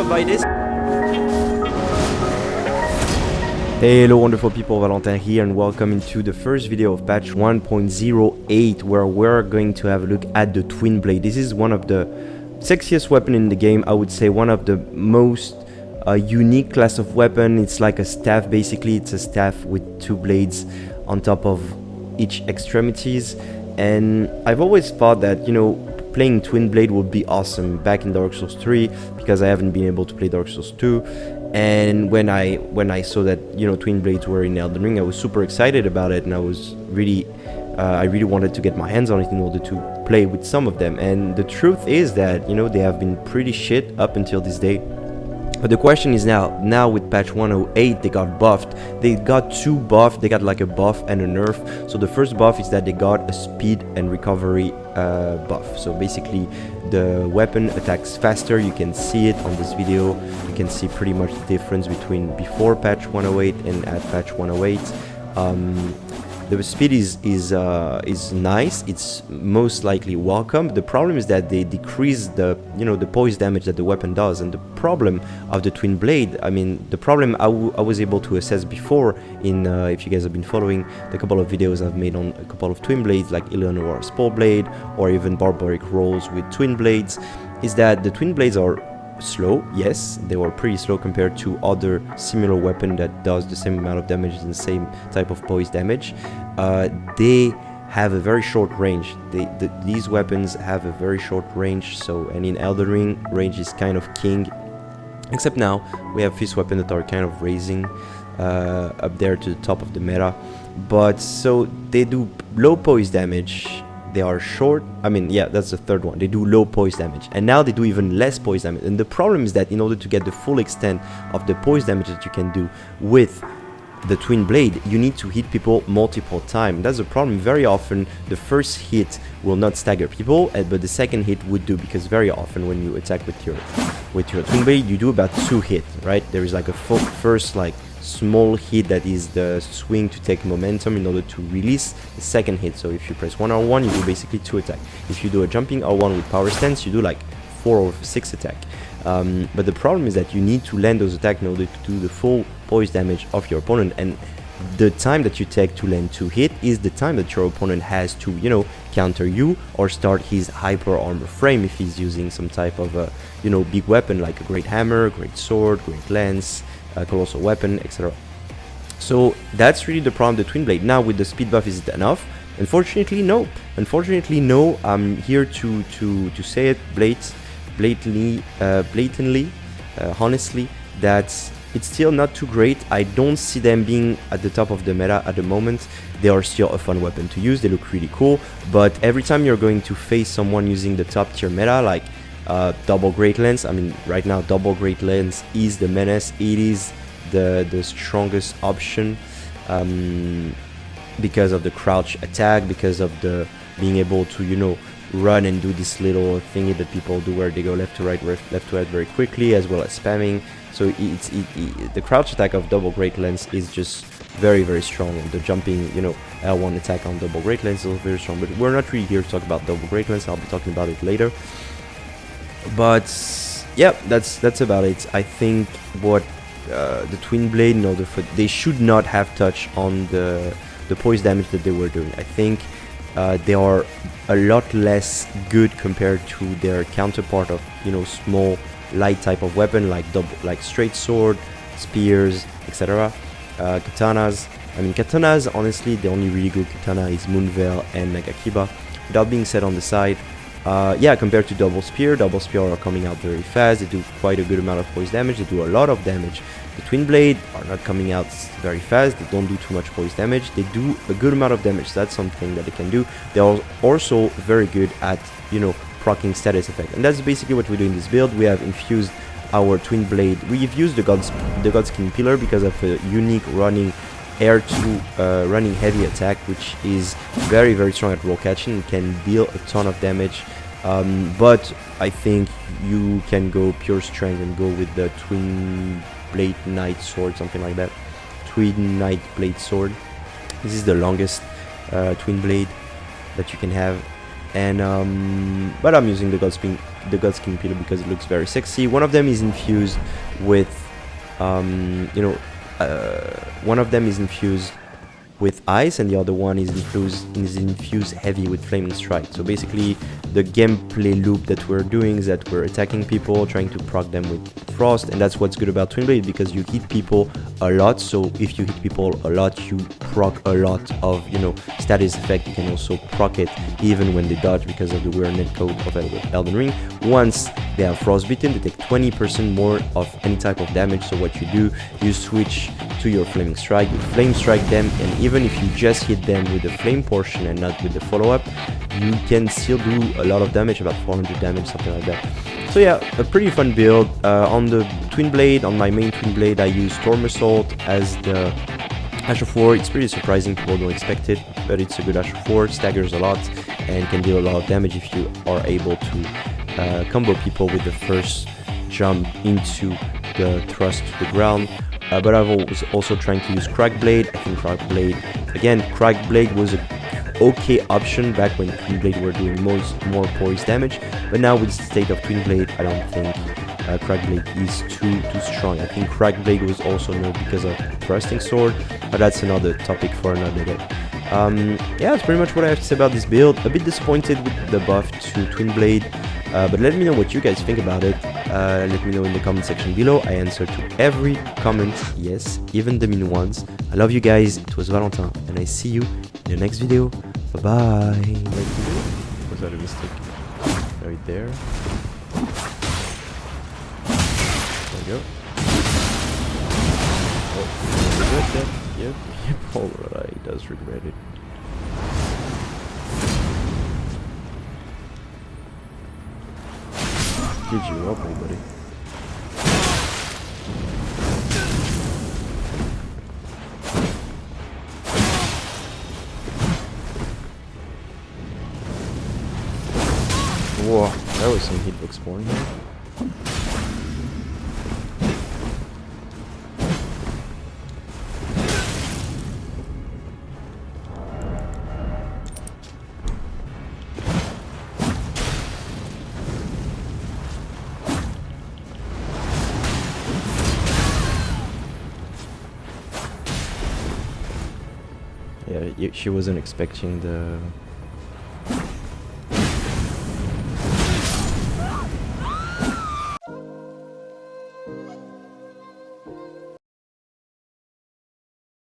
up by this. Hello wonderful people, Valentin here and welcome into the first video of patch 1.08 where we're going to have a look at the Twinblade. This is one of the sexiest weapon in the game. I would say one of the most unique class of weapon. It's like a staff basically. It's a staff with two blades on top of each extremities, and I've always thought that, you know, playing Twinblade would be awesome back in Dark Souls 3 because I haven't been able to play Dark Souls 2. And when I saw that, you know, Twinblades were in Elden Ring, I was super excited about it, and I was really I really wanted to get my hands on it in order to play with some of them. And the truth is that, you know, they have been pretty shit up until this day. But the question is now with patch 108 they got buffed. They got two buffs. They got like a buff and a nerf. So the first buff is that they got a speed and recovery buff. So basically the weapon attacks faster. You can see it on this video. You can see pretty much the difference between before patch 108 and at patch 108. The speed is nice. It's most likely welcome. The problem is that they decrease the, you know, the poise damage that the weapon does. And the problem of the Twinblade, I mean, the problem I was able to assess before in if you guys have been following the couple of videos I've made on a couple of Twinblades like Eleanor Spallblade or even Barbaric Rolls with Twinblades, is that the Twinblades are slow. Yes, they were pretty slow compared to other similar weapon that does the same amount of damage and the same type of poise damage. They have a very short range. These weapons have a very short range. So, and in Elden Ring, range is kind of king. Except now we have fist weapons that are kind of raising up there to the top of the meta. But so they do low poise damage. They are short. I mean, yeah, that's the third one. They do low poise damage, and now they do even less poise damage. And the problem is that in order to get the full extent of the poise damage that you can do with the Twinblade, you need to hit people multiple times. That's the problem. Very often the first hit will not stagger people, but the second hit would do, because very often when you attack with your Twinblade, you do about 2 hits, right? There is like a first like small hit that is the swing to take momentum in order to release the second hit. So if you press 1 R1, you do basically 2 attack. If you do a jumping R1 with power stance, you do like 4 or 6 attack. But the problem is that you need to land those attacks in order to do the full poise damage of your opponent, and the time that you take to land 2 hits is the time that your opponent has to, you know, counter you or start his hyper armor frame if he's using some type of a, you know, big weapon like a great hammer, great sword, great lance, colossal weapon, etc. So that's really the problem with the Twinblade. Now with the speed buff, is it enough? Unfortunately no. Unfortunately no. I'm here to say it blatantly, honestly, that it's still not too great. I don't see them being at the top of the meta at the moment. They are still a fun weapon to use. They look really cool, but every time you're going to face someone using the top tier meta like double great lance, I mean right now double great lance is the menace. It is the strongest option because of the crouch attack, because of the being able to, you know, run and do this little thingy that people do where they go left to right very quickly, as well as spamming. So the crouch attack of double great lance is just very, very strong, and the jumping, you know, L1 attack on double great lance is very strong. But we're not really here to talk about double great lance. I'll be talking about it later. But yeah, that's about it. I think what the Twinblade, no, they should not have touched on the poise damage that they were doing. I think they are a lot less good compared to their counterpart of, you know, small light type of weapon like straight sword, spears, etc. Katanas. I mean, katanas, honestly, the only really good katana is Moonveil and Nagakiba. That being said, on the side, yeah, compared to double spear are coming out very fast. They do quite a good amount of poise damage. They do a lot of damage. The Twinblade are not coming out very fast. They don't do too much poise damage. They do a good amount of damage. That's something that they can do. They are also very good at, you know, proccing status effect, and that's basically what we do in this build. We have infused our Twinblade. We've used the Godskin Pillar because of a unique running air to running heavy attack, which is very, very strong at roll catching. It can deal a ton of damage, but I think you can go pure strength and go with the Twinblade Knight Sword, something like that. Twin Knight Blade Sword. This is the longest Twinblade that you can have. and but I'm using the Godskin pillow because it looks very sexy. One of them is infused with one of them is infused with ice, and the other one is infused heavy with flaming strike. So basically the gameplay loop that we're doing is that we're attacking people, trying to proc them with frost, and that's what's good about Twinblade, because you hit people a lot. So if you hit people a lot, you proc a lot of status effect. You can also proc it even when they dodge because of the weird netcode of Elden Ring. Once they have frostbitten, they take 20% more of any type of damage. So what you do, you switch to your flaming strike, you flame strike them, and even if you just hit them with the flame portion and not with the follow-up, you can still do a lot of damage, about 400 damage, something like that. So yeah, a pretty fun build. On the Twinblade, on my main Twinblade, I use Storm Assault as the Ash of War. It's pretty surprising, people don't expect it, but it's a good Ash of War, staggers a lot, and can deal a lot of damage if you are able to combo people with the first jump into the thrust to the ground. But I was also trying to use Crackblade. I think Crackblade was a okay option back when Twinblade were doing more poise damage, but now with the state of Twinblade, I don't think Crackblade is too strong. I think Crackblade was also known because of thrusting sword, but that's another topic for another day. Yeah, that's pretty much what I have to say about this build. A bit disappointed with the buff to Twinblade, but let me know what you guys think about it. Let me know in the comment section below. I answer to every comment, yes, even the mean ones. I love you guys. It was Valentin, and I see you in the next video. Bye bye. Was that a mistake? Right there. There we go. Oh, regret that? Yep. Alright, he does regret it. Did you help me, buddy? Whoa, that was some hitbox spawn here. Yeah, she wasn't expecting the